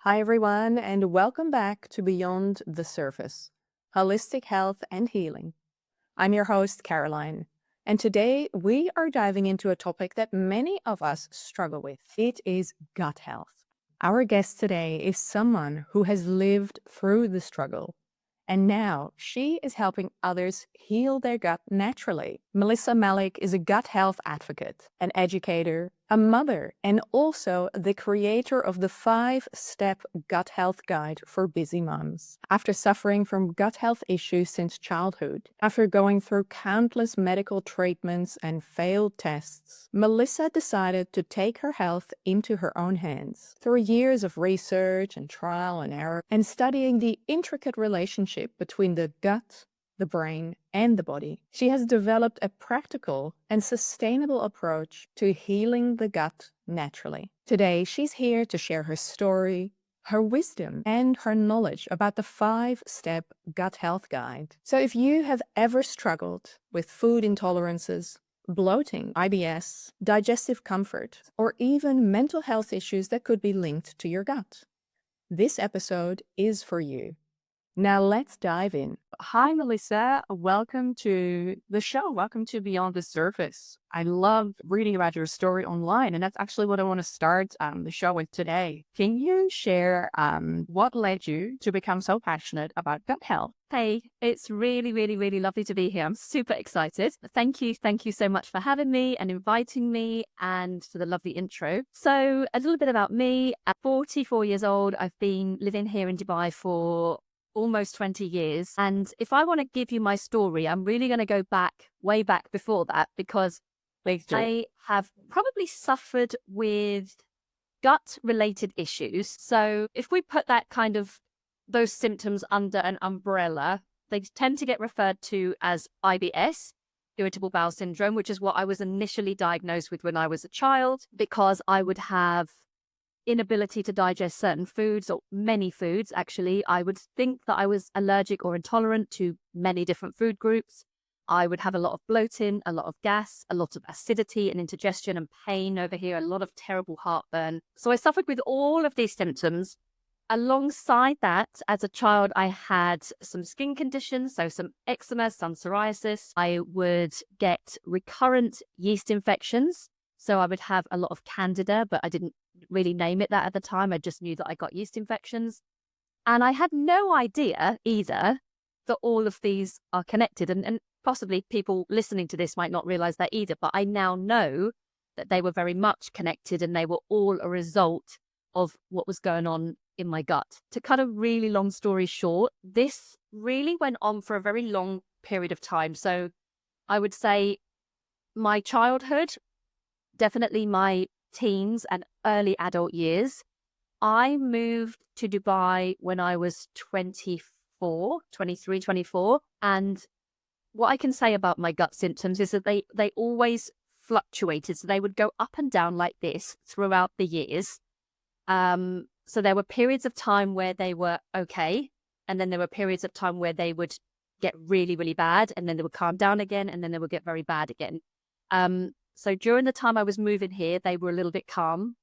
Hi, everyone, and welcome back to Beyond the Surface Holistic Health and Healing. I'm your host, Caroline, and today we are diving into a topic that many of us struggle with. It is gut health. Our guest today is someone who has lived through the struggle, and now she is helping others heal their gut naturally. Melissa Malik is a gut health advocate, an educator, a mother, and also the creator of the 5-step gut health guide for busy moms. After suffering from gut health issues since childhood, after going through countless medical treatments and failed tests, Melissa decided to take her health into her own hands. Through years of research and trial and error, and studying the intricate relationship between the gut, the brain, and the body, she has developed a practical and sustainable approach to healing the gut naturally. Today, she's here to share her story, her wisdom, and her knowledge about the 5-step gut health guide. So if you have ever struggled with food intolerances, bloating, IBS, digestive comfort, or even mental health issues that could be linked to your gut, this episode is for you. Now let's dive in. Hi, Melissa. Welcome to the show. Welcome to Beyond the Surface. I love reading about your story online, and that's actually what I want to start the show with today. Can you share what led you to become so passionate about gut health? Hey, it's really, really, really lovely to be here. I'm super excited. Thank you. Thank you so much for having me and inviting me and for the lovely intro. So a little bit about me. At 44 years old, I've been living here in Dubai for almost 20 years. And if I want to give you my story, I'm really going to go back, way back before that, because I have probably suffered with gut-related issues. So if we put that kind of those symptoms under an umbrella, they tend to get referred to as IBS, irritable bowel syndrome, which is what I was initially diagnosed with when I was a child, because I would have inability to digest certain foods, or many foods actually. I would think that I was allergic or intolerant to many different food groups. I would have a lot of bloating, a lot of gas, a lot of acidity and indigestion and pain over here, a lot of terrible heartburn. So I suffered with all of these symptoms. Alongside that, as a child, I had some skin conditions, so some eczema, some psoriasis. I would get recurrent yeast infections. So I would have a lot of candida, but I didn't really name it that at the time. I just knew that I got yeast infections. And I had no idea either that all of these are connected. And possibly people listening to this might not realize that either, but I now know that they were very much connected and they were all a result of what was going on in my gut. To cut a really long story short, this really went on for a very long period of time. So I would say my childhood, definitely my teens and early adult years. I moved to Dubai when I was 23, 24. And what I can say about my gut symptoms is that they always fluctuated. So they would go up and down like this throughout the years. So there were periods of time where they were okay. And then there were periods of time where they would get really, really bad. And then they would calm down again. And then they would get very bad again. So during the time I was moving here, they were a little bit calm.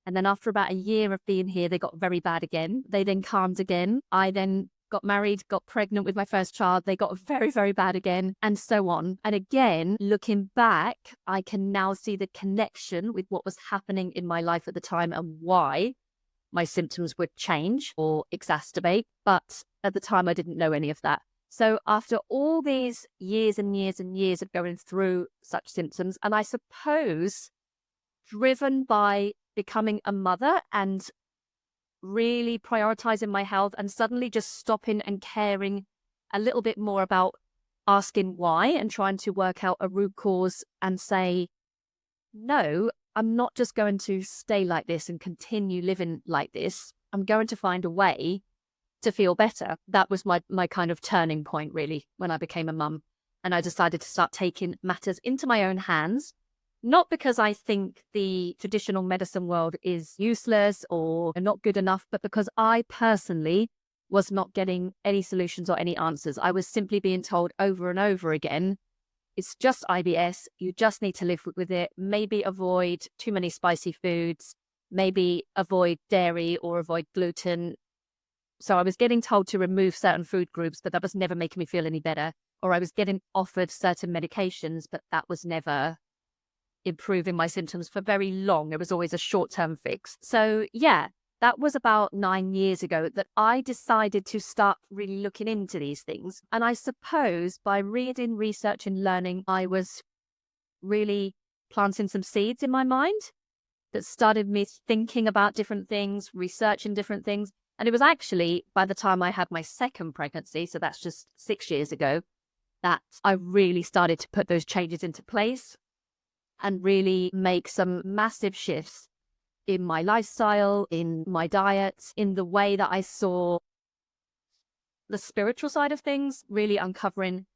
And then after about a year of being here, they got very bad again. They then calmed again. I then got married, got pregnant with my first child. They got very, very bad again, and so on. And again, looking back, I can now see the connection with what was happening in my life at the time and why my symptoms would change or exacerbate. But at the time, I didn't know any of that. So after all these years and years and years of going through such symptoms, and I suppose driven by becoming a mother and really prioritizing my health and suddenly just stopping and caring a little bit more about asking why and trying to work out a root cause and say, no, I'm not just going to stay like this and continue living like this. I'm going to find a way to feel better. That was my kind of turning point, really, when I became a mum. And I decided to start taking matters into my own hands, not because I think the traditional medicine world is useless or not good enough, but because I personally was not getting any solutions or any answers. I was simply being told over and over again, it's just IBS. You just need to live with it. Maybe avoid too many spicy foods. maybe avoid dairy or avoid gluten. So I was getting told to remove certain food groups, but that was never making me feel any better. Or I was getting offered certain medications, but that was never improving my symptoms for very long. It was always a short-term fix. So yeah, that was about 9 years ago that I decided to start really looking into these things. And I suppose by reading, researching, learning, I was really planting some seeds in my mind that started me thinking about different things, researching different things. And it was actually by the time I had my second pregnancy, so that's just 6 years ago, that I really started to put those changes into place and really make some massive shifts in my lifestyle, in my diet, in the way that I saw the spiritual side of things, really uncovering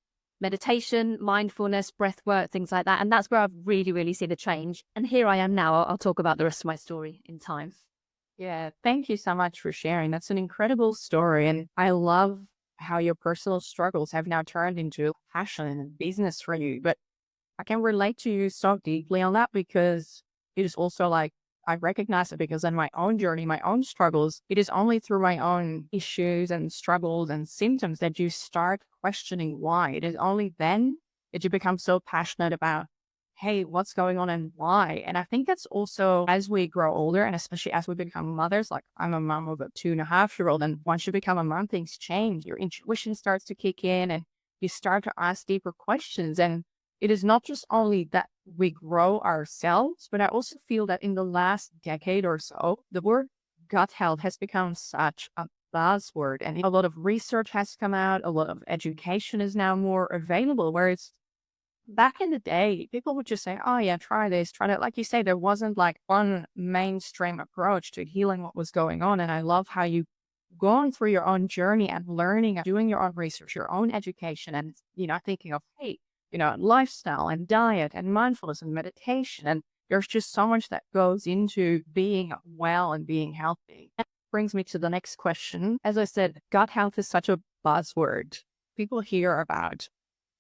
meditation, mindfulness, breath work, things like that. And that's where I've really, really seen a change. And here I am now. I'll talk about the rest of my story in time. Yeah, thank you so much for sharing. That's an incredible story. And I love how your personal struggles have now turned into passion and business for you. But I can relate to you so deeply on that because it is also like I recognize it because in my own journey, my own struggles, it is only through my own issues and struggles and symptoms that you start questioning why. It is only then that you become so passionate about, hey, what's going on and why? And I think that's also as we grow older and especially as we become mothers, like I'm a mom of a 2.5-year-old. And once you become a mom, things change. Your intuition starts to kick in and you start to ask deeper questions. And it is not just only that we grow ourselves, but I also feel that in the last decade or so, the word gut health has become such a buzzword and a lot of research has come out. A lot of education is now more available, whereas back in the day, people would just say, oh yeah, try this, try that. Like you say, there wasn't like one mainstream approach to healing what was going on. And I love how you gone through your own journey and learning, doing your own research, your own education, and, thinking of, hey, lifestyle and diet and mindfulness and meditation. And there's just so much that goes into being well and being healthy. That brings me to the next question. As I said, gut health is such a buzzword. People hear about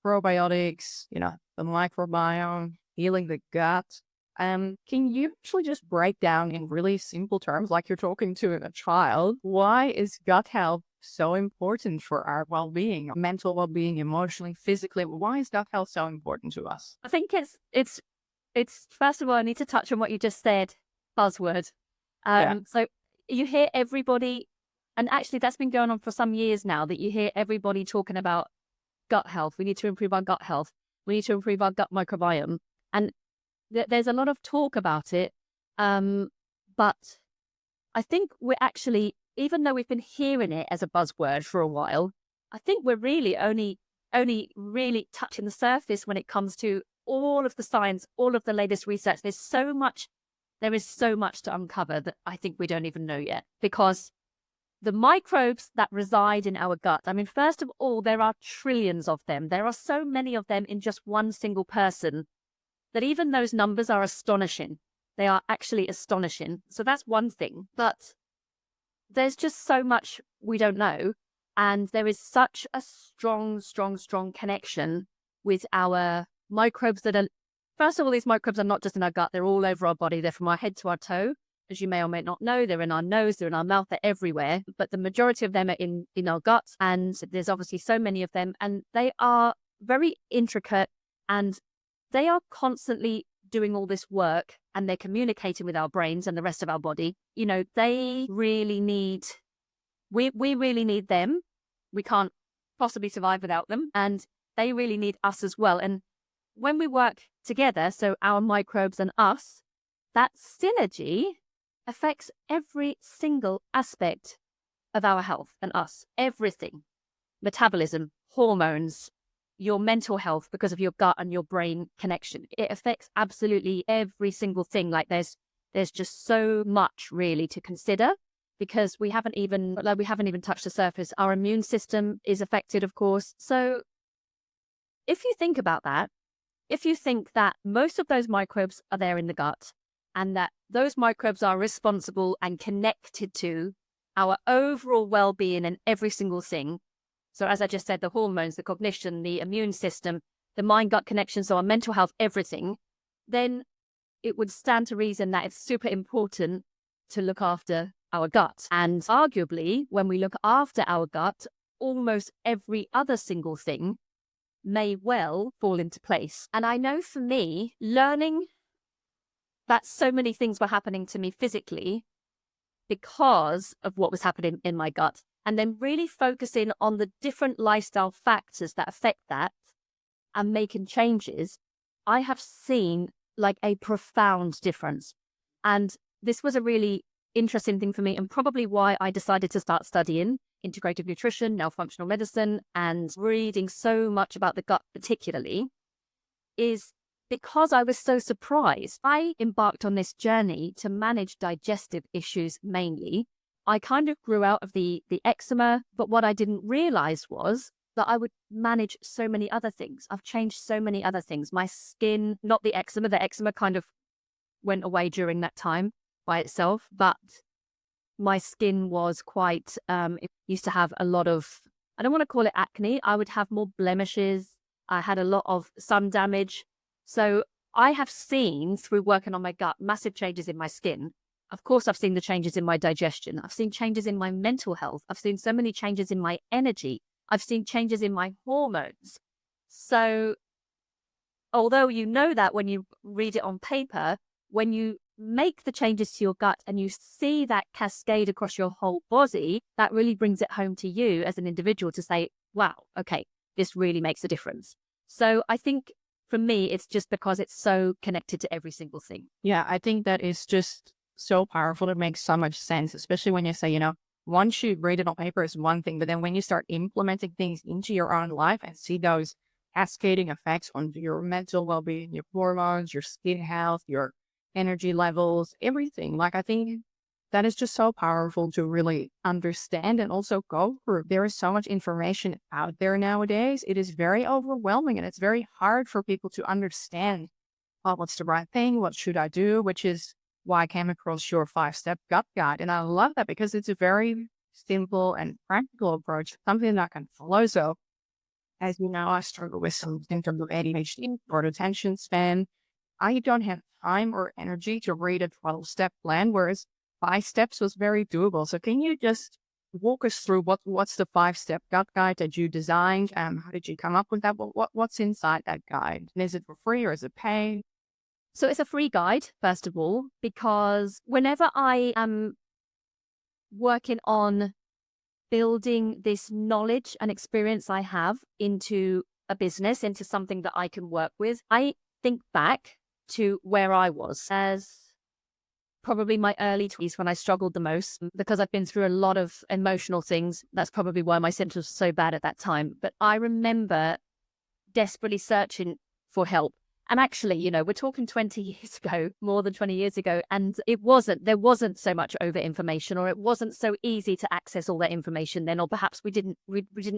probiotics, the microbiome, healing the gut. Can you actually just break down in really simple terms, like you're talking to a child, why is gut health so important for our well-being, mental well-being, emotionally, physically? Why is gut health so important to us? I think it's first of all, I need to touch on what you just said, buzzword. Yeah. So you hear everybody, and actually that's been going on for some years now, that you hear everybody talking about gut health. We need to improve our gut health. We need to improve our gut microbiome. And there's a lot of talk about it. But I think we're actually, even though we've been hearing it as a buzzword for a while, I think we're really only really touching the surface when it comes to all of the science, all of the latest research. There is so much to uncover that I think we don't even know yet, because the microbes that reside in our gut, I mean, first of all, there are trillions of them. There are so many of them in just one single person that even those numbers are astonishing. They are actually astonishing. So that's one thing. But there's just so much we don't know. And there is such a strong connection with our microbes that are, first of all, these microbes are not just in our gut. They're all over our body. They're from our head to our toe. As you may or may not know, they're in our nose, they're in our mouth, they're everywhere. But the majority of them are in our guts. And there's obviously so many of them. And they are very intricate and they are constantly doing all this work, and they're communicating with our brains and the rest of our body. They really need, we really need them. We can't possibly survive without them. And they really need us as well. And when we work together, so our microbes and us, that synergy affects every single aspect of our health and us. Everything. Metabolism, hormones, your mental health because of your gut and your brain connection. It affects absolutely every single thing. Like there's just so much really to consider, because we haven't even touched the surface. Our immune system is affected, of course. So if you think about that, if you think that most of those microbes are there in the gut and that those microbes are responsible and connected to our overall well-being in every single thing. So as I just said, the hormones, the cognition, the immune system, the mind-gut connection, so our mental health, everything, then it would stand to reason that it's super important to look after our gut. And arguably, when we look after our gut, almost every other single thing may well fall into place. And I know for me, learning that so many things were happening to me physically because of what was happening in my gut, and then really focusing on the different lifestyle factors that affect that and making changes, I have seen like a profound difference. And this was a really interesting thing for me, and probably why I decided to start studying integrative nutrition, now functional medicine, and reading so much about the gut particularly, is because I was so surprised. I embarked on this journey to manage digestive issues mainly. I kind of grew out of the eczema, but what I didn't realize was that I would manage so many other things. I've changed so many other things. My skin, not the eczema kind of went away during that time by itself, but my skin was quite, it used to have a lot of, I don't want to call it acne, I would have more blemishes. I had a lot of sun damage. So I have seen through working on my gut, massive changes in my skin. Of course, I've seen the changes in my digestion. I've seen changes in my mental health. I've seen so many changes in my energy. I've seen changes in my hormones. So although you know that when you read it on paper, when you make the changes to your gut and you see that cascade across your whole body, that really brings it home to you as an individual to say, wow, okay, this really makes a difference. So I think for me, it's just because it's so connected to every single thing. Yeah, I think that is just so powerful. It makes so much sense, especially when you say, once you read it on paper is one thing, but then when you start implementing things into your own life and see those cascading effects on your mental well-being, your hormones, your skin health, your energy levels, everything. Like, I think that is just so powerful to really understand and also go through. There is so much information out there nowadays. It is very overwhelming and it's very hard for people to understand, what's the right thing? What should I do? Which is why I came across your 5-step gut guide. And I love that because it's a very simple and practical approach, something that I can follow. So as you know, I struggle with some symptoms of ADHD or attention span. I don't have time or energy to read a 12-step plan, whereas 5 steps was very doable. So can you just walk us through what's the 5-step gut guide that you designed? How did you come up with that? What's inside that guide? And is it for free or is it paid? So it's a free guide, first of all, because whenever I am working on building this knowledge and experience I have into a business, into something that I can work with, I think back to where I was as probably my early 20s when I struggled the most, because I've been through a lot of emotional things. That's probably why my symptoms were so bad at that time. But I remember desperately searching for help. And actually, we're talking 20 years ago, more than 20 years ago, and there wasn't so much over information, or it wasn't so easy to access all that information then, or perhaps we didn't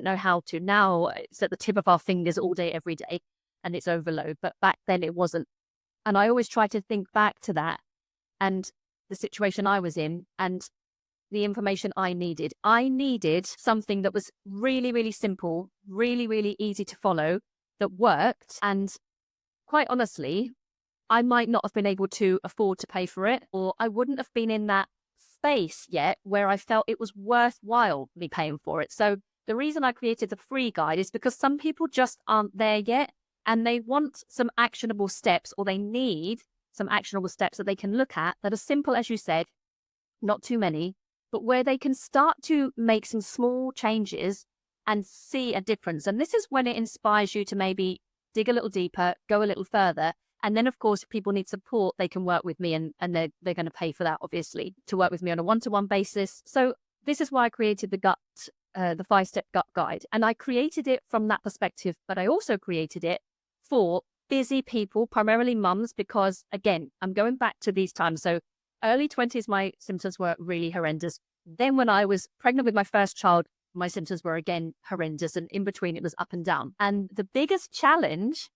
know how to. Now it's at the tip of our fingers all day, every day, and it's overload. But back then it wasn't. And I always try to think back to that and the situation I was in and the information I needed. I needed something that was really, really simple, really, really easy to follow, that worked. And quite honestly, I might not have been able to afford to pay for it, or I wouldn't have been in that space yet where I felt it was worthwhile me paying for it. So the reason I created the free guide is because some people just aren't there yet, and they want some actionable steps, or they need some actionable steps that they can look at that are simple, as you said, not too many, but where they can start to make some small changes and see a difference. And this is when it inspires you to maybe dig a little deeper, go a little further. And then, of course, if people need support, they can work with me, and they're going to pay for that, obviously, to work with me on a one-to-one basis. So this is why I created the 5-step gut guide. And I created it from that perspective, but I also created it for busy people, primarily mums, because again, I'm going back to these times. So early 20s, my symptoms were really horrendous. Then when I was pregnant with my first child, my symptoms were again horrendous. And in between, it was up and down. And the biggest challenge,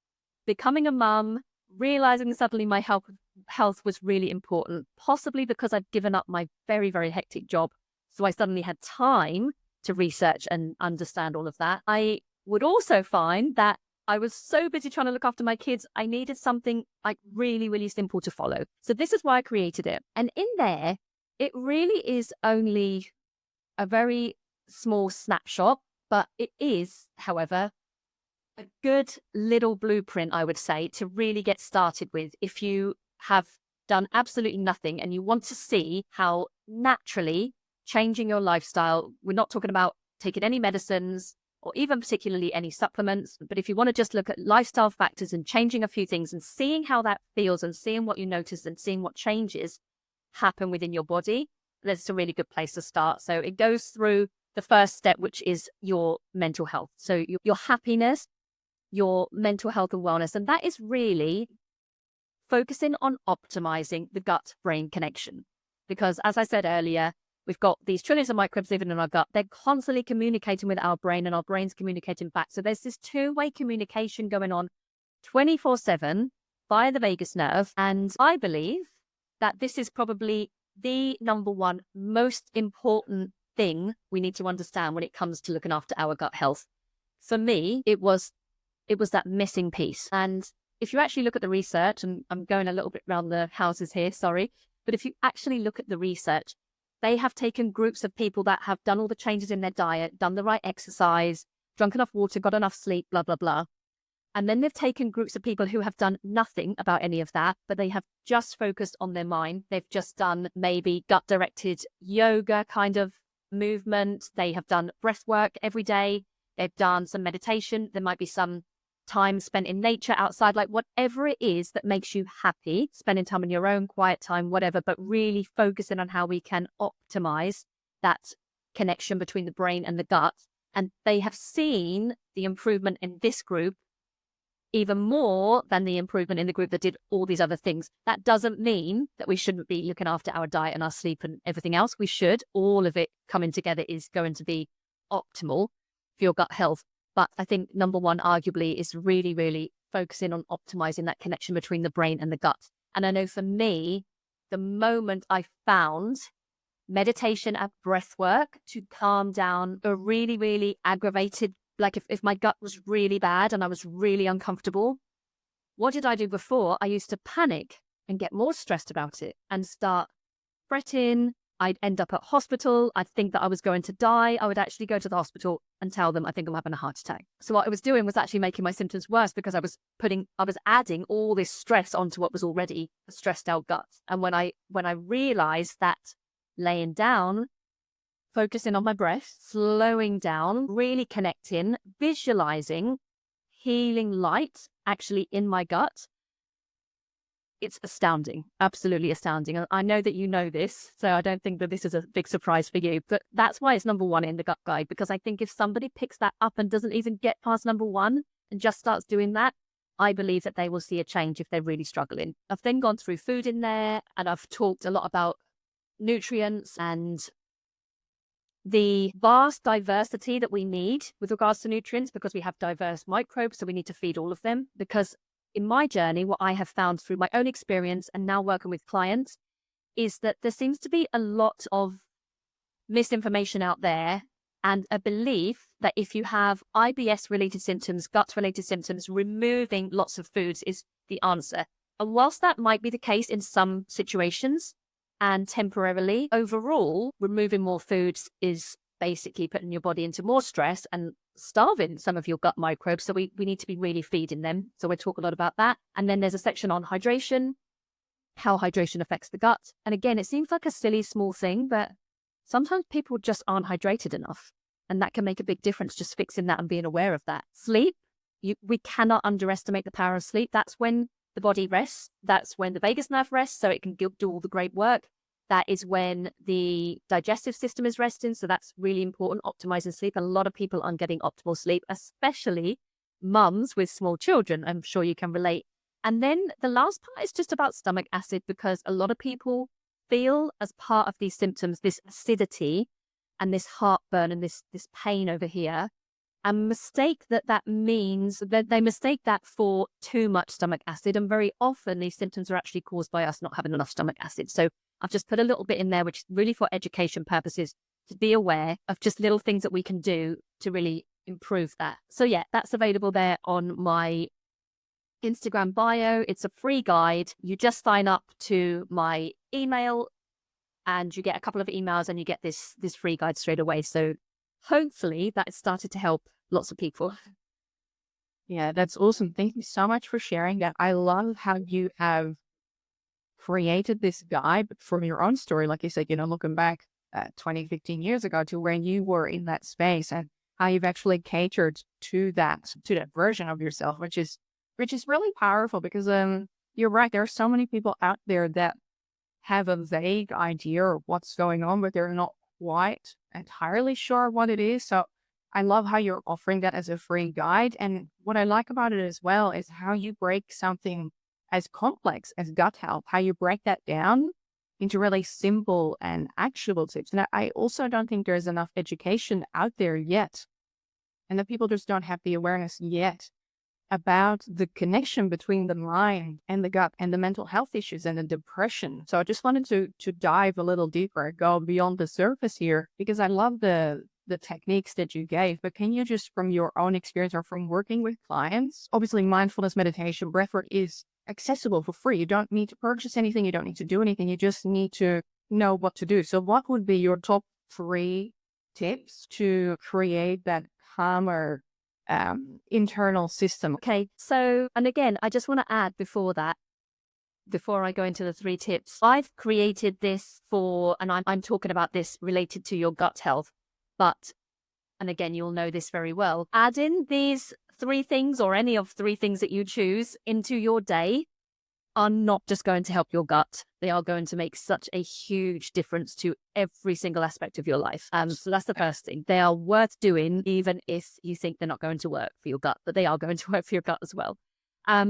becoming a mum, realizing suddenly my health was really important, possibly because I'd given up my very, very hectic job. So I suddenly had time to research and understand all of that. I would also find that I was so busy trying to look after my kids, I needed something like really, really simple to follow. So this is why I created it. And in there, it really is only a very small snapshot, but it is, however, a good little blueprint, I would say, to really get started with if you have done absolutely nothing and you want to see how naturally changing your lifestyle, we're not talking about taking any medicines or even particularly any supplements, but if you want to just look at lifestyle factors and changing a few things and seeing how that feels and seeing what you notice and seeing what changes happen within your body, that's a really good place to start. So it goes through the first step, which is your mental health. So your happiness, your mental health and wellness. And that is really focusing on optimizing the gut-brain connection. Because as I said earlier, we've got these trillions of microbes living in our gut. They're constantly communicating with our brain and our brain's communicating back. So there's this two-way communication going on 24/7 via the vagus nerve. And I believe that this is probably the number one most important thing we need to understand when it comes to looking after our gut health. For me, it was that missing piece. And if you actually look at the research, and I'm going a little bit around the houses here, sorry, but if you actually look at the research, they have taken groups of people that have done all the changes in their diet, done the right exercise, drunk enough water, got enough sleep, blah, blah, blah. And then they've taken groups of people who have done nothing about any of that, but they have just focused on their mind. They've just done maybe gut-directed yoga kind of movement. They have done breath work every day. They've done some meditation. There might be some time spent in nature outside, like whatever it is that makes you happy, spending time in your own quiet time, whatever, but really focusing on how we can optimize that connection between the brain and the gut. And they have seen the improvement in this group even more than the improvement in the group that did all these other things. That doesn't mean that we shouldn't be looking after our diet and our sleep and everything else. We should. All of it coming together is going to be optimal for your gut health. But I think number one, arguably, is really, really focusing on optimizing that connection between the brain and the gut. And I know for me, the moment I found meditation and breath work to calm down a really, really aggravated, like if my gut was really bad and I was really uncomfortable, what did I do before? I used to panic and get more stressed about it and start fretting. I'd end up at hospital. I'd think that I was going to die. I would actually go to the hospital and tell them I think I'm having a heart attack. So what I was doing was actually making my symptoms worse because I was adding all this stress onto what was already a stressed out gut. And when I realized that laying down, focusing on my breath, slowing down, really connecting, visualizing healing light actually in my gut, it's astounding, absolutely astounding. And I know that you know this, so I don't think that this is a big surprise for you, but that's why it's number one in the gut guide, because I think if somebody picks that up and doesn't even get past number one and just starts doing that, I believe that they will see a change if they're really struggling. I've then gone through food in there, and I've talked a lot about nutrients and the vast diversity that we need with regards to nutrients, because we have diverse microbes, so we need to feed all of them. Because in my journey, what I have found through my own experience and now working with clients is that there seems to be a lot of misinformation out there and a belief that if you have IBS-related symptoms, gut-related symptoms, removing lots of foods is the answer. And whilst that might be the case in some situations and temporarily, overall, removing more foods is basically putting your body into more stress and starving some of your gut microbes. So we need to be really feeding them. So we'll talk a lot about that. And then there's a section on hydration, how hydration affects the gut. And again, it seems like a silly small thing, but sometimes people just aren't hydrated enough. And that can make a big difference, just fixing that and being aware of that. Sleep, we cannot underestimate the power of sleep. That's when the body rests. That's when the vagus nerve rests, so it can do all the great work. That is when the digestive system is resting. So that's really important, optimizing sleep. A lot of people aren't getting optimal sleep, especially mums with small children. I'm sure you can relate. And then the last part is just about stomach acid, because a lot of people feel as part of these symptoms, this acidity and this heartburn and this pain over here, and mistake that means that they mistake that for too much stomach acid. And very often these symptoms are actually caused by us not having enough stomach acid. So I've just put a little bit in there, which is really for education purposes, to be aware of just little things that we can do to really improve that. So yeah, that's available there on my Instagram bio. It's a free guide. You just sign up to my email and you get a couple of emails and you get this free guide straight away. So hopefully that has started to help lots of people. Yeah, that's awesome. Thank you so much for sharing that. I love how you have created this guide from your own story. Like you said, looking back 20, 15 years ago to where you were in that space and how you've actually catered to that version of yourself, which is really powerful because you're right. There are so many people out there that have a vague idea of what's going on, but they're not quite entirely sure what it is. So I love how you're offering that as a free guide. And what I like about it as well is how you break something as complex as gut health, how you break that down into really simple and actionable tips. And I also don't think there's enough education out there yet. And that people just don't have the awareness yet about the connection between the mind and the gut and the mental health issues and the depression. So I just wanted to dive a little deeper, go beyond the surface here, because I love the techniques that you gave. But can you just, from your own experience or from working with clients, obviously mindfulness meditation, breathwork is accessible for free. You don't need to purchase anything. You don't need to do anything. You just need to know what to do. So what would be your top 3 tips to create that calmer internal system? Okay, so, and again, I just want to add before I go into the 3 tips, I've created this and I'm talking about this related to your gut health, but, and again, you'll know this very well, add in these 3 things or any of 3 things that you choose into your day are not just going to help your gut. They are going to make such a huge difference to every single aspect of your life. So that's the first thing. They are worth doing, even if you think they're not going to work for your gut, but they are going to work for your gut as well.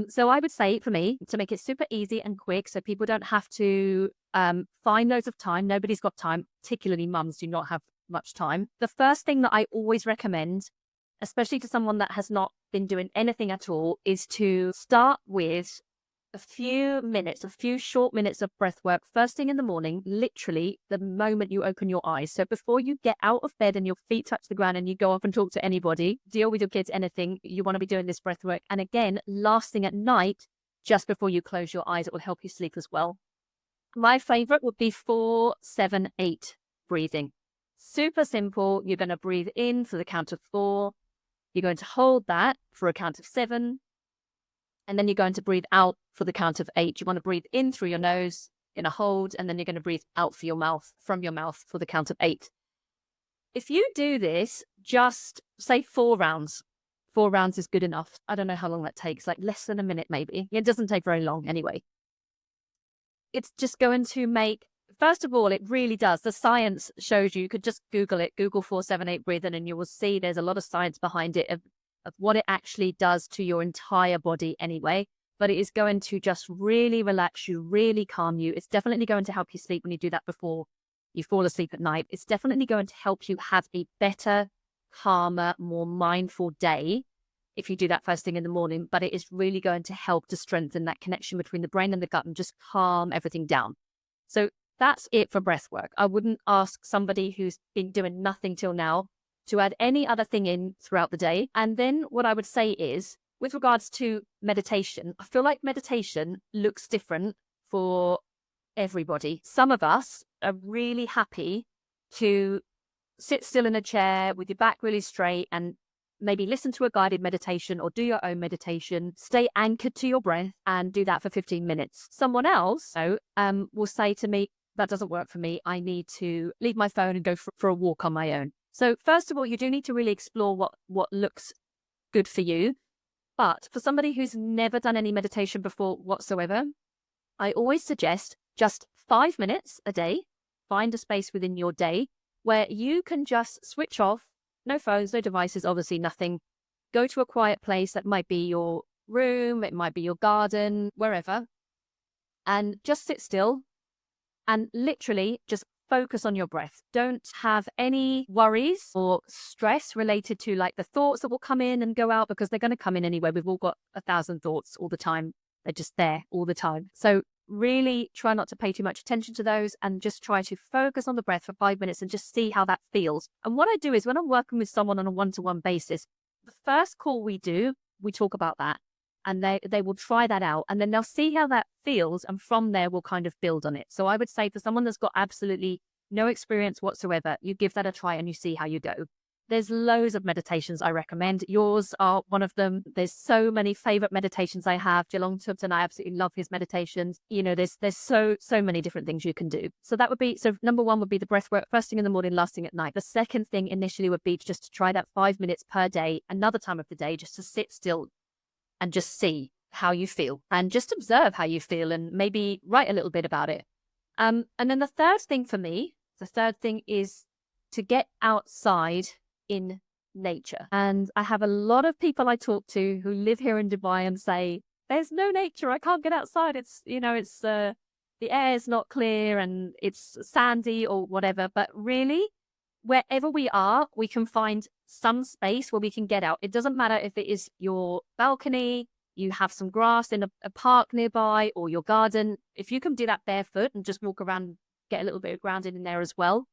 So I would say, for me, to make it super easy and quick so people don't have to find loads of time. Nobody's got time, particularly mums do not have much time. The first thing that I always recommend, especially to someone that has not been doing anything at all, is to start with a few short minutes of breath work first thing in the morning, literally the moment you open your eyes. So before you get out of bed and your feet touch the ground and you go off and talk to anybody, deal with your kids, anything, you want to be doing this breath work. And again, last thing at night, just before you close your eyes, it will help you sleep as well. My favorite would be 4-7-8 breathing. Super simple. You're going to breathe in for the count of 4. You're going to hold that for a count of 7. And then you're going to breathe out for the count of 8. You want to breathe in through your nose in a hold, and then you're going to breathe out from your mouth for the count of 8. If you do this, just say 4 rounds. 4 rounds is good enough. I don't know how long that takes, like less than a minute maybe. It doesn't take very long anyway. It's just going to make, first of all, it really does. The science shows you could just Google it, Google 4-7-8 breathing, and you will see there's a lot of science behind it of what it actually does to your entire body anyway. But it is going to just really relax you, really calm you. It's definitely going to help you sleep when you do that before you fall asleep at night. It's definitely going to help you have a better, calmer, more mindful day if you do that first thing in the morning. But it is really going to help to strengthen that connection between the brain and the gut and just calm everything down. So that's it for breath work. I wouldn't ask somebody who's been doing nothing till now to add any other thing in throughout the day. And then what I would say is, with regards to meditation, I feel like meditation looks different for everybody. Some of us are really happy to sit still in a chair with your back really straight and maybe listen to a guided meditation or do your own meditation, stay anchored to your breath and do that for 15 minutes. Someone else will say to me, that doesn't work for me. I need to leave my phone and go for a walk on my own. So first of all, you do need to really explore what looks good for you. But for somebody who's never done any meditation before whatsoever, I always suggest just 5 minutes a day. Find a space within your day where you can just switch off, no phones, no devices, obviously nothing. Go to a quiet place. That might be your room, it might be your garden, wherever. And just sit still and literally just focus on your breath. Don't have any worries or stress related to like the thoughts that will come in and go out, because they're going to come in anyway. We've all got 1,000 thoughts all the time. They're just there all the time. So really try not to pay too much attention to those and just try to focus on the breath for 5 minutes and just see how that feels. And what I do is when I'm working with someone on a one-to-one basis, the first call we do, we talk about that. and they will try that out, and then they'll see how that feels, and from there we'll kind of build on it. So I would say for someone that's got absolutely no experience whatsoever, you give that a try and you see how you go. There's loads of meditations I recommend. Yours are one of them. There's so many favorite meditations I have. Geelong Tubs, and I absolutely love his meditations. There's so many different things you can do. So that would be, so number one would be the breath work, first thing in the morning, last thing at night. The second thing initially would be just to try that 5 minutes per day, another time of the day, just to sit still and just see how you feel and just observe how you feel and maybe write a little bit about it. And then the third thing for me, is to get outside in nature. And I have a lot of people I talk to who live here in Dubai and say, there's no nature, I can't get outside. The air is not clear and it's sandy or whatever. But really, wherever we are, we can find some space where we can get out. It doesn't matter if it is your balcony, you have some grass in a park nearby, or your garden. If you can do that barefoot and just walk around, get a little bit of grounding in there as well.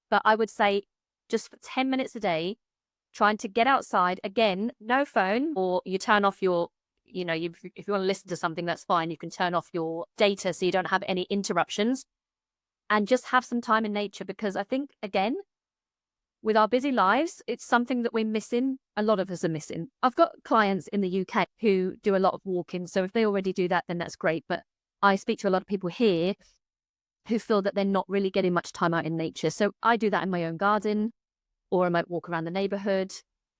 But I would say just for 10 minutes a day, trying to get outside. Again, no phone, or you turn off your, if you want to listen to something, that's fine. You can turn off your data so you don't have any interruptions, and just have some time in nature. Because I think, again, with our busy lives, it's something that we're missing. A lot of us are missing. I've got clients in the UK who do a lot of walking. So if they already do that, then that's great. But I speak to a lot of people here who feel that they're not really getting much time out in nature. So I do that in my own garden, or I might walk around the neighborhood.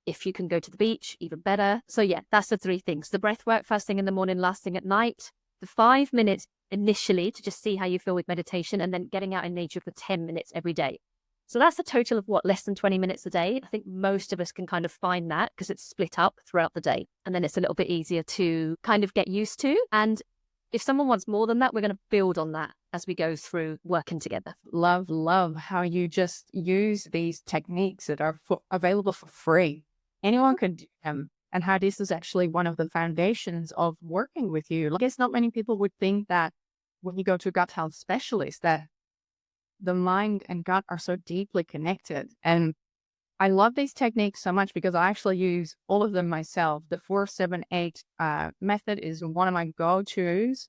If you can go to the beach, even better. So yeah, that's the three things. The breath work, first thing in the morning, last thing at night. The 5 minutes initially to just see how you feel with meditation, and then getting out in nature for 10 minutes every day. So that's a total of less than 20 minutes a day. I think most of us can kind of find that because it's split up throughout the day. And then it's a little bit easier to kind of get used to. And if someone wants more than that, we're going to build on that as we go through working together. Love how you just use these techniques that are available for free. Anyone can do them. And how this is actually one of the foundations of working with you. I guess not many people would think that when you go to a gut health specialist, that the mind and gut are so deeply connected. And I love these techniques so much because I actually use all of them myself. The 4-7-8 method is one of my go-tos,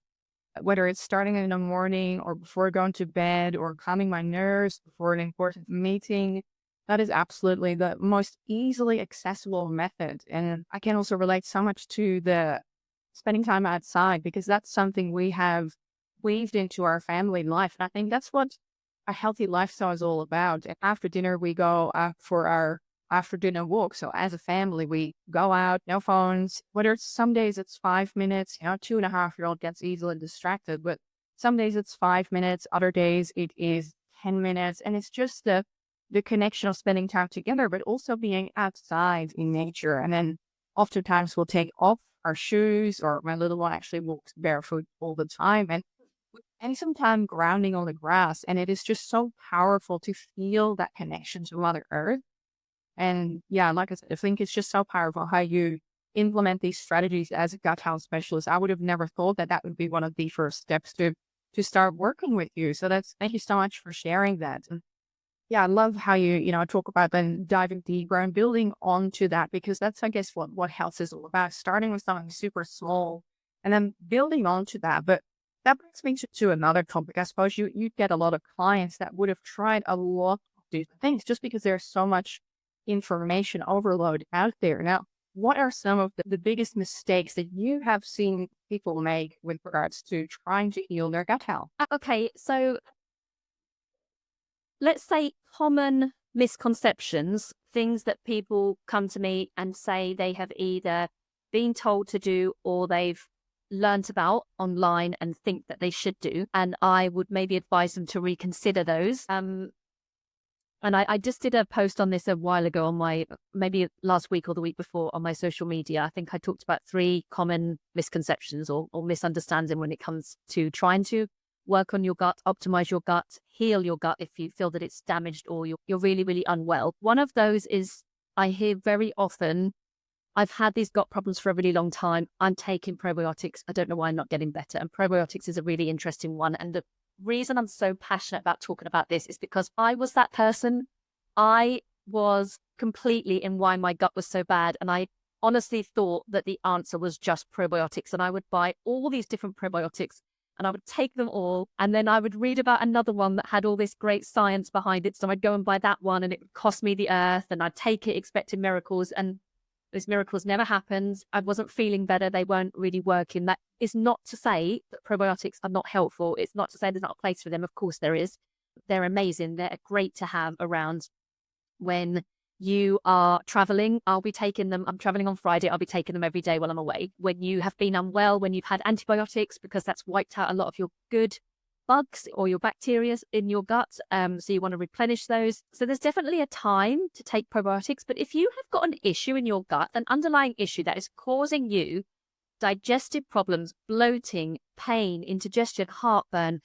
whether it's starting in the morning or before going to bed, or calming my nerves before an important meeting. That is absolutely the most easily accessible method. And I can also relate so much to the spending time outside, because that's something we have weaved into our family life. And I think that's what a healthy lifestyle is all about. And after dinner, we go for our after dinner walk. So as a family, we go out, no phones, whether it's some days it's 5 minutes, 2.5-year-old gets easily distracted, but some days it's 5 minutes, other days it is 10 minutes. And it's just the connection of spending time together, but also being outside in nature. And then oftentimes we'll take off our shoes, or my little one actually walks barefoot all the time, and some time grounding on the grass. And it is just so powerful to feel that connection to Mother Earth. And yeah, like I said, I think it's just so powerful how you implement these strategies as a gut health specialist. I would have never thought that that would be one of the first steps to start working with you. So thank you so much for sharing that. And yeah, I love how you talk about then diving deeper and building onto that, because that's, I guess, what health is all about, starting with something super small and then building onto that. But that brings me to another topic. I suppose you get a lot of clients that would have tried a lot of different things just because there's so much information overload out there. Now, what are some of the biggest mistakes that you have seen people make with regards to trying to heal their gut health? Okay, so let's say common misconceptions, things that people come to me and say they have either been told to do or they've learnt about online and think that they should do. And I would maybe advise them to reconsider those. And I just did a post on this a while ago on my, maybe last week or the week before, on my social media. I think I talked about 3 common misconceptions or misunderstanding when it comes to trying to work on your gut, optimize your gut, heal your gut if you feel that it's damaged or you're really, really unwell. One of those is, I hear very often, I've had these gut problems for a really long time. I'm taking probiotics. I don't know why I'm not getting better. And probiotics is a really interesting one. And the reason I'm so passionate about talking about this is because I was that person. I was completely in why my gut was so bad. And I honestly thought that the answer was just probiotics, and I would buy all these different probiotics and I would take them all, and then I would read about another one that had all this great science behind it. So I'd go and buy that one, and it would cost me the earth, and I'd take it expecting miracles, and those miracles never happened. I wasn't feeling better. They weren't really working. That is not to say that probiotics are not helpful. It's not to say there's not a place for them. Of course there is. They're amazing. They're great to have around when you are traveling. I'll be taking them. I'm traveling on Friday. I'll be taking them every day while I'm away. When you have been unwell, when you've had antibiotics, because that's wiped out a lot of your good bugs or your bacteria in your gut. So you want to replenish those. So there's definitely a time to take probiotics. But if you have got an issue in your gut, an underlying issue that is causing you digestive problems, bloating, pain, indigestion, heartburn,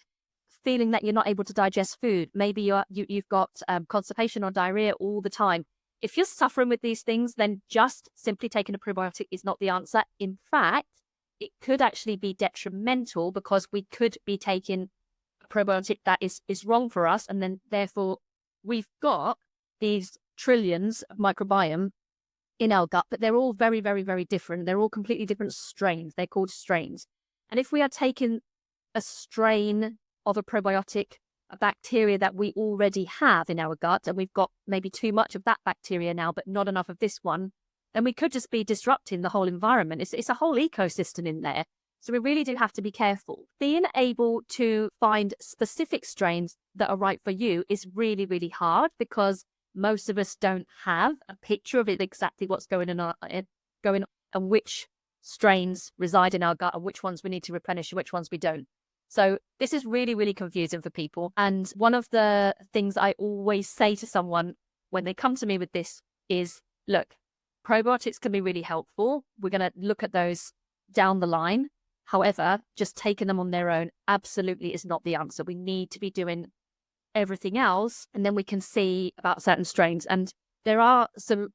feeling that you're not able to digest food, maybe you've got constipation or diarrhea all the time. If you're suffering with these things, then just simply taking a probiotic is not the answer. In fact, it could actually be detrimental, because we could be taking a probiotic that is wrong for us. And then therefore we've got these trillions of microbiome in our gut, but they're all very, very, very different. They're all completely different strains. They're called strains. And if we are taking a strain of a probiotic, a bacteria that we already have in our gut, and we've got maybe too much of that bacteria now, but not enough of this one, then we could just be disrupting the whole environment. It's a whole ecosystem in there. So we really do have to be careful. Being able to find specific strains that are right for you is really, really hard, because most of us don't have a picture of it exactly what's going on and which strains reside in our gut and which ones we need to replenish and which ones we don't. So this is really, really confusing for people. And one of the things I always say to someone when they come to me with this is, look, probiotics can be really helpful. We're going to look at those down the line. However, just taking them on their own absolutely is not the answer. We need to be doing everything else, and then we can see about certain strains. And there are some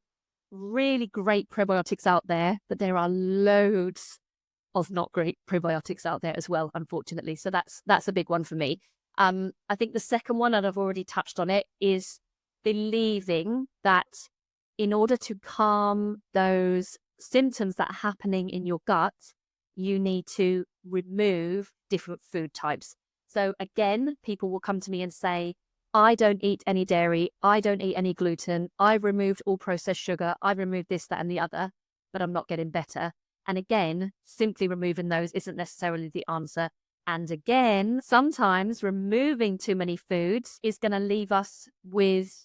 really great probiotics out there, but there are loads of not great probiotics out there as well, unfortunately. So that's a big one for me. I think the second one, and I've already touched on it, is believing that in order to calm those symptoms that are happening in your gut, you need to remove different food types. So again, people will come to me and say, I don't eat any dairy, I don't eat any gluten, I've removed all processed sugar, I've removed this, that, and the other, but I'm not getting better. And again, simply removing those isn't necessarily the answer. And again, sometimes removing too many foods is going to leave us with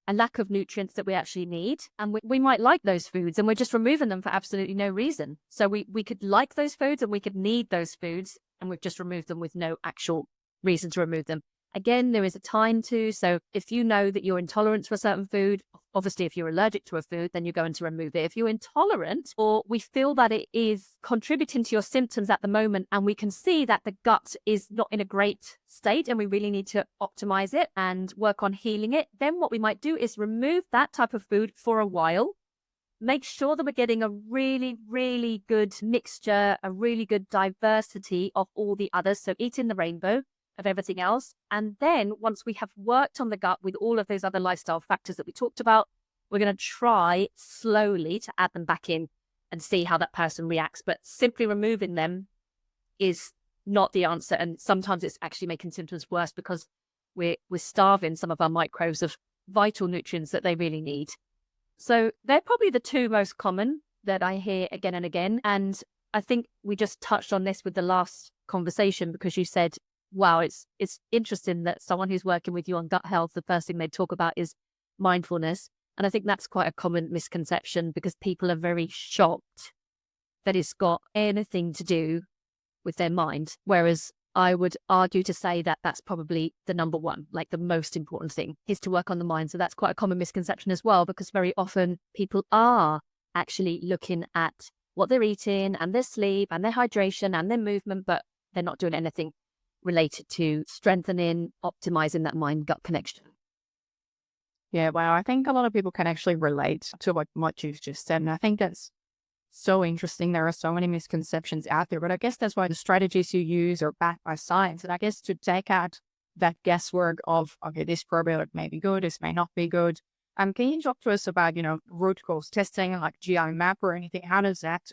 a lack of nutrients that we actually need. And we might like those foods, and we're just removing them for absolutely no reason. So we could like those foods and we could need those foods, and we've just removed them with no actual reason to remove them. Again, there is a time to. So if you know that you're intolerant to a certain food, obviously if you're allergic to a food, then you're going to remove it. If you're intolerant, or we feel that it is contributing to your symptoms at the moment, and we can see that the gut is not in a great state and we really need to optimize it and work on healing it, then what we might do is remove that type of food for a while. Make sure that we're getting a really, really good mixture, a really good diversity of all the others. So eating the rainbow of everything else. And then once we have worked on the gut with all of those other lifestyle factors that we talked about, we're going to try slowly to add them back in and see how that person reacts. But simply removing them is not the answer. And sometimes it's actually making symptoms worse, because we're starving some of our microbes of vital nutrients that they really need. So they're probably the two most common that I hear again and again. And I think we just touched on this with the last conversation, because you said, wow, it's interesting that someone who's working with you on gut health, the first thing they talk about is mindfulness. And I think that's quite a common misconception, because people are very shocked that it's got anything to do with their mind. Whereas I would argue to say that that's probably the number one, like the most important thing is to work on the mind. So that's quite a common misconception as well, because very often people are actually looking at what they're eating and their sleep and their hydration and their movement, but they're not doing anything related to strengthening, optimizing that mind-gut connection. Yeah, wow. I think a lot of people can actually relate to what you've just said. And I think that's so interesting. There are so many misconceptions out there, but I guess that's why the strategies you use are backed by science. And I guess to take out that guesswork of, okay, this probiotic may be good, this may not be good, Can you talk to us about, root cause testing, like GI map or anything? How does that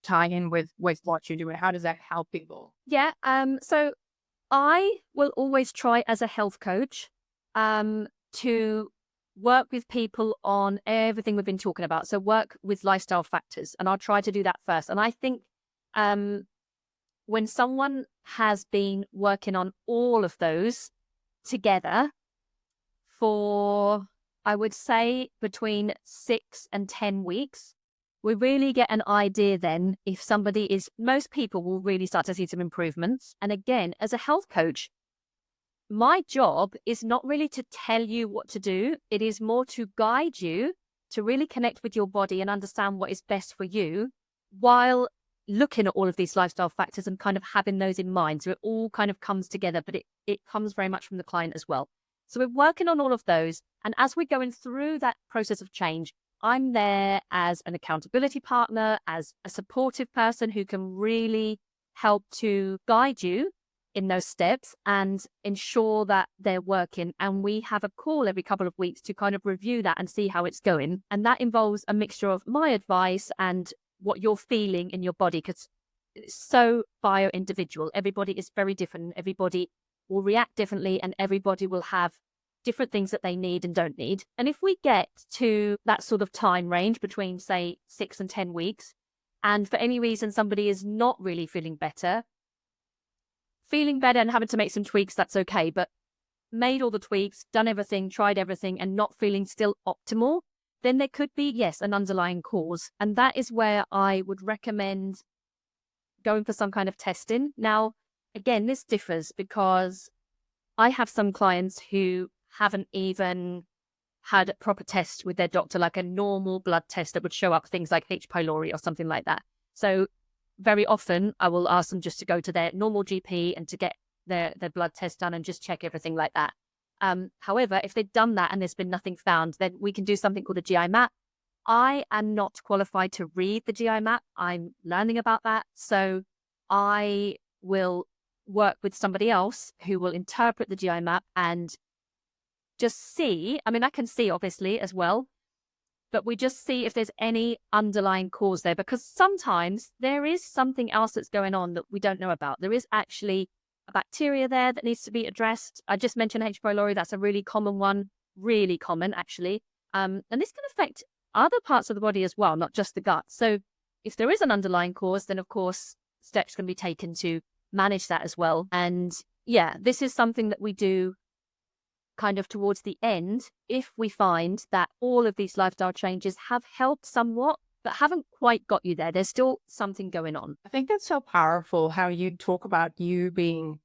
tie in with what you do, and how does that help people? Yeah. So I will always try as a health coach to work with people on everything we've been talking about. So work with lifestyle factors, and I'll try to do that first. And I think um, when someone has been working on all of those together for, I would say, between 6 and 10 weeks, we really get an idea then if somebody is, most people will really start to see some improvements. And again, as a health coach, my job is not really to tell you what to do. It is more to guide you to really connect with your body and understand what is best for you while looking at all of these lifestyle factors and kind of having those in mind. So it all kind of comes together, but it comes very much from the client as well. So we're working on all of those. And as we're going through that process of change, I'm there as an accountability partner, as a supportive person who can really help to guide you in those steps and ensure that they're working. And we have a call every couple of weeks to kind of review that and see how it's going. And that involves a mixture of my advice and what you're feeling in your body, because it's so bio individual. Everybody is very different. Everybody will react differently, and everybody will have different things that they need and don't need. And if we get to that sort of time range between, say, 6 and 10 weeks, and for any reason somebody is not really feeling better and having to make some tweaks, that's okay. But made all the tweaks, done everything, tried everything, and not feeling still optimal, then there could be, yes, an underlying cause. And that is where I would recommend going for some kind of testing. Now, again, this differs because I have some clients who haven't even had a proper test with their doctor, like a normal blood test that would show up things like H. pylori or something like that. So very often I will ask them just to go to their normal GP and to get their blood test done and just check everything like that. However, if they've done that and there's been nothing found, then we can do something called a GI map. I am not qualified to read the GI map. I'm learning about that. So I will work with somebody else who will interpret the GI map and just see. I mean, I can see obviously as well, but we just see if there's any underlying cause there, because sometimes there is something else that's going on that we don't know about. There is actually a bacteria there that needs to be addressed. I just mentioned H. pylori. That's a really common one, really common actually. And this can affect other parts of the body as well, not just the gut. So if there is an underlying cause, then of course steps can be taken to manage that as well. And yeah, this is something that we do kind of towards the end if we find that all of these lifestyle changes have helped somewhat but haven't quite got you there. There's still something going on. I think that's so powerful how you talk about you being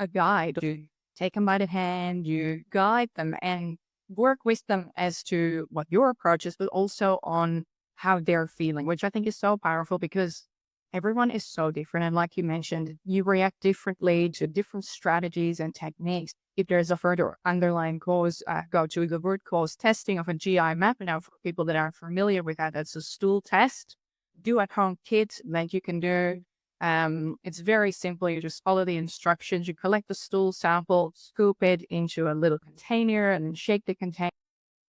a guide. You take them by the hand, you guide them and work with them as to what your approach is, but also on how they're feeling, which I think is so powerful because everyone is so different. And like you mentioned, you react differently to different strategies and techniques. If there's a further underlying cause, go to the root cause testing of a GI map. Now, for people that aren't familiar with that, that's a stool test. Do at home kit that you can do. It's very simple. You just follow the instructions. You collect the stool sample, scoop it into a little container, and then shake the container,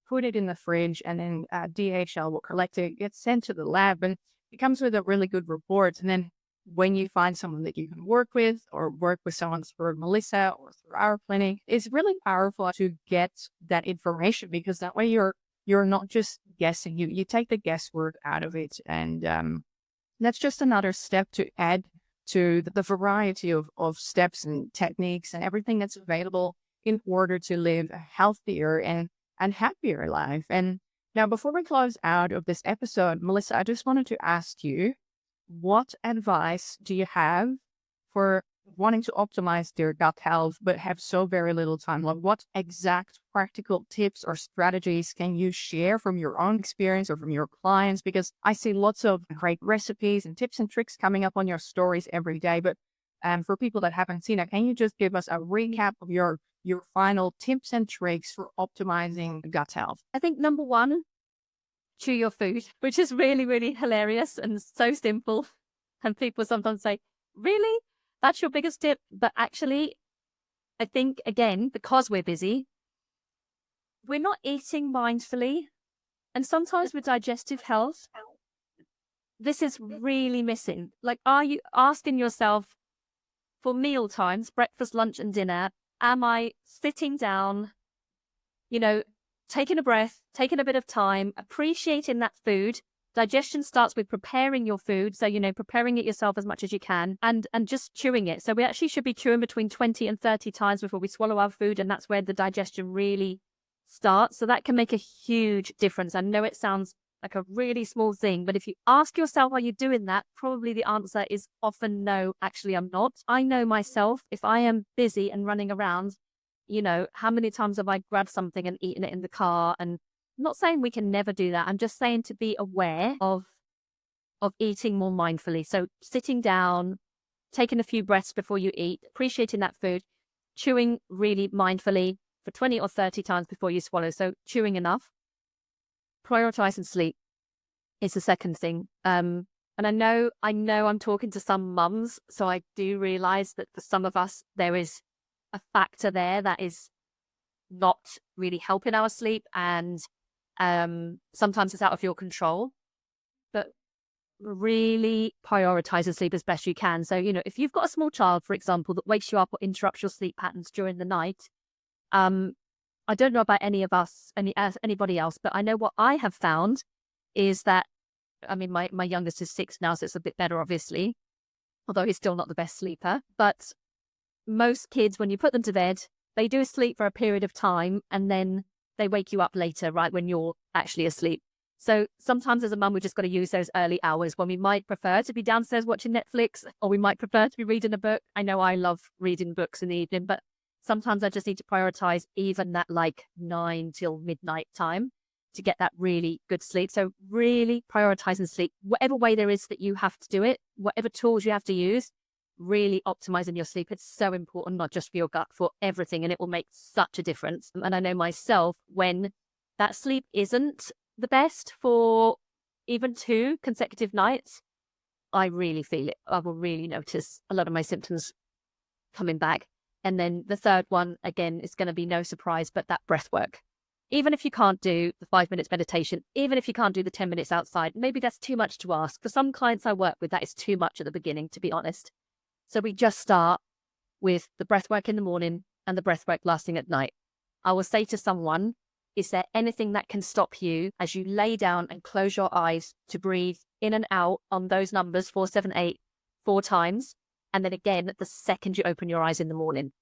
put it in the fridge, and then DHL will collect it. It gets sent to the lab, and it comes with a really good report. And then when you find someone that you can work with, or work with someone through Melissa or through our clinic, it's really powerful to get that information, because that way you're not just guessing. You take the guesswork out of it. And that's just another step to add to the variety of steps and techniques and everything that's available in order to live a healthier and happier life. And now, before we close out of this episode, Melissa, I just wanted to ask you, what advice do you have for wanting to optimize their gut health, but have so very little time? Like, what exact practical tips or strategies can you share from your own experience or from your clients? Because I see lots of great recipes and tips and tricks coming up on your stories every day. But for people that haven't seen it, can you just give us a recap of your final tips and tricks for optimizing gut health? I think number one, chew your food, which is really, really hilarious and so simple. And people sometimes say, really? That's your biggest tip? But actually, I think, again, because we're busy, we're not eating mindfully. And sometimes with digestive health, this is really missing. Like, are you asking yourself for meal times, breakfast, lunch, and dinner, am I sitting down, you know, taking a breath, taking a bit of time, appreciating that food? Digestion starts with preparing your food. So, preparing it yourself as much as you can and just chewing it. So we actually should be chewing between 20 and 30 times before we swallow our food. And that's where the digestion really starts. So that can make a huge difference. I know it sounds like a really small thing, but if you ask yourself, are you doing that? Probably the answer is often no, actually, I'm not. I know myself, if I am busy and running around, how many times have I grabbed something and eaten it in the car? And I'm not saying we can never do that. I'm just saying to be aware of eating more mindfully. So sitting down, taking a few breaths before you eat, appreciating that food, chewing really mindfully for 20 or 30 times before you swallow. So chewing enough. Prioritizing sleep is the second thing. And I know I'm talking to some mums, so I do realize that for some of us, there is a factor there that is not really helping our sleep. And sometimes it's out of your control, but really prioritize the sleep as best you can. So, if you've got a small child, for example, that wakes you up or interrupts your sleep patterns during the night, I don't know about anybody else, but I know what I have found is that, my youngest is 6 now, so it's a bit better, obviously, although he's still not the best sleeper. But most kids, when you put them to bed, they do sleep for a period of time and then they wake you up later, right, when you're actually asleep. So sometimes as a mum, we just got to use those early hours when we might prefer to be downstairs watching Netflix, or we might prefer to be reading a book. I know I love reading books in the evening, but sometimes I just need to prioritize even that 9 till midnight time to get that really good sleep. So really prioritizing sleep, whatever way there is that you have to do it, whatever tools you have to use, really optimizing your sleep. It's so important, not just for your gut, for everything. And it will make such a difference. And I know myself, when that sleep isn't the best for even 2 consecutive nights, I really feel it. I will really notice a lot of my symptoms coming back. And then the third one, again, is going to be no surprise, but that breath work. Even if you can't do the 5 minutes meditation, even if you can't do the 10 minutes outside, maybe that's too much to ask. For some clients I work with, that is too much at the beginning, to be honest. So we just start with the breath work in the morning and the breath work lasting at night. I will say to someone, is there anything that can stop you as you lay down and close your eyes to breathe in and out on those numbers, 4, 7, 8, 4 times? And then again, the second you open your eyes in the morning.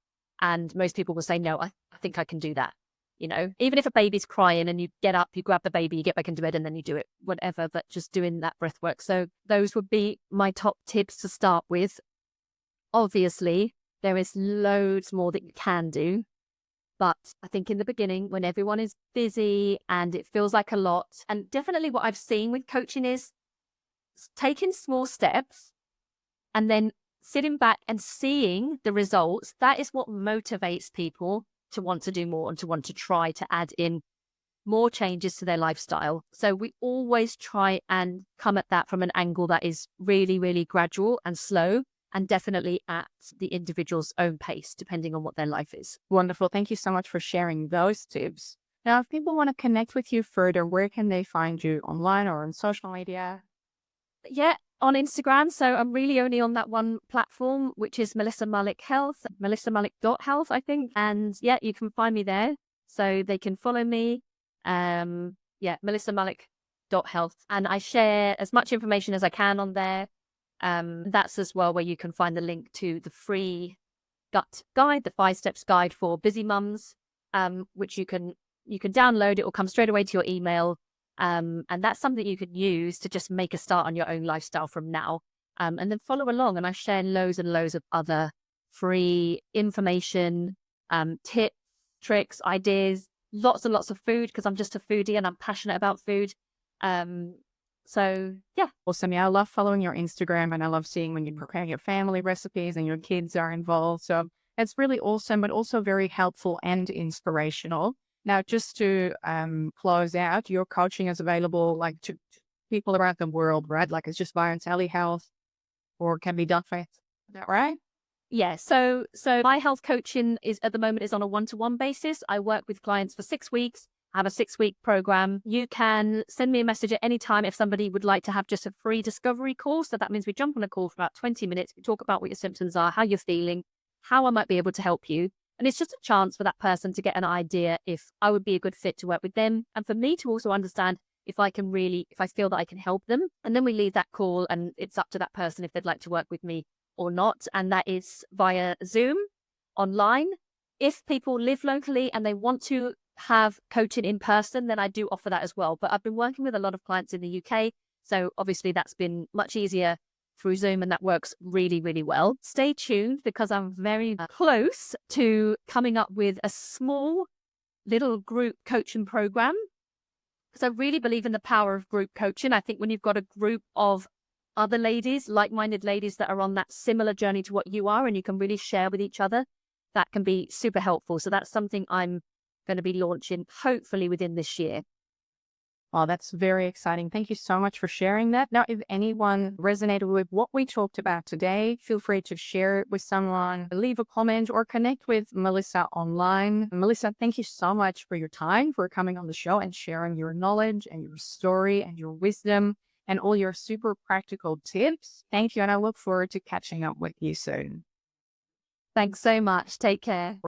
And most people will say, no, I think I can do that. Even if a baby's crying and you get up, you grab the baby, you get back into bed and then you do it, whatever, but just doing that breath work. So those would be my top tips to start with. Obviously, there is loads more that you can do. But I think in the beginning, when everyone is busy and it feels like a lot, and definitely what I've seen with coaching is taking small steps and then sitting back and seeing the results. That is what motivates people to want to do more and to want to try to add in more changes to their lifestyle. So we always try and come at that from an angle that is really, really gradual and slow, and definitely at the individual's own pace, depending on what their life is. Wonderful. Thank you so much for sharing those tips. Now, if people want to connect with you further, where can they find you, online or on social media? Yeah, on Instagram. So I'm really only on that one platform, which is Melissa Malik Health, melissamalik.health, I think. And yeah, you can find me there. So they can follow me. melissamalik.health. And I share as much information as I can on there. That's as well where you can find the link to the free gut guide, the 5 steps guide for busy mums, which you can download. It will come straight away to your email. And that's something you can use to just make a start on your own lifestyle from now. And then follow along. And I share loads and loads of other free information, tips, tricks, ideas, lots and lots of food, because I'm just a foodie and I'm passionate about food. So yeah. Awesome. Yeah, I love following your Instagram, and I love seeing when you prepare your family recipes and your kids are involved. So it's really awesome, but also very helpful and inspirational. Now, just to close out, your coaching is available like to people around the world, right? Like it's just via telehealth or can be done face. Is that right? Yeah. So my health coaching is at the moment is on a 1-to-1 basis. I work with clients for 6 weeks. I have a 6-week program. You can send me a message at any time if somebody would like to have just a free discovery call. So that means we jump on a call for about 20 minutes. We talk about what your symptoms are, how you're feeling, how I might be able to help you. And it's just a chance for that person to get an idea if I would be a good fit to work with them. And for me to also understand if I feel that I can help them. And then we leave that call and it's up to that person if they'd like to work with me or not. And that is via Zoom, online. If people live locally and they want to have coaching in person, then I do offer that as well. But I've been working with a lot of clients in the UK. So obviously that's been much easier through Zoom and that works really, really well. Stay tuned because I'm very close to coming up with a small little group coaching program because I really believe in the power of group coaching. I think when you've got a group of other ladies, like-minded ladies that are on that similar journey to what you are and you can really share with each other, that can be super helpful. So that's something I'm going to be launching hopefully within this year. Well, that's very exciting. Thank you so much for sharing that. Now, if anyone resonated with what we talked about today, feel free to share it with someone, leave a comment, or connect with Melissa online. Melissa, thank you so much for your time, for coming on the show and sharing your knowledge and your story and your wisdom and all your super practical tips. Thank you, and I look forward to catching up with you soon. Thanks so much. Take care.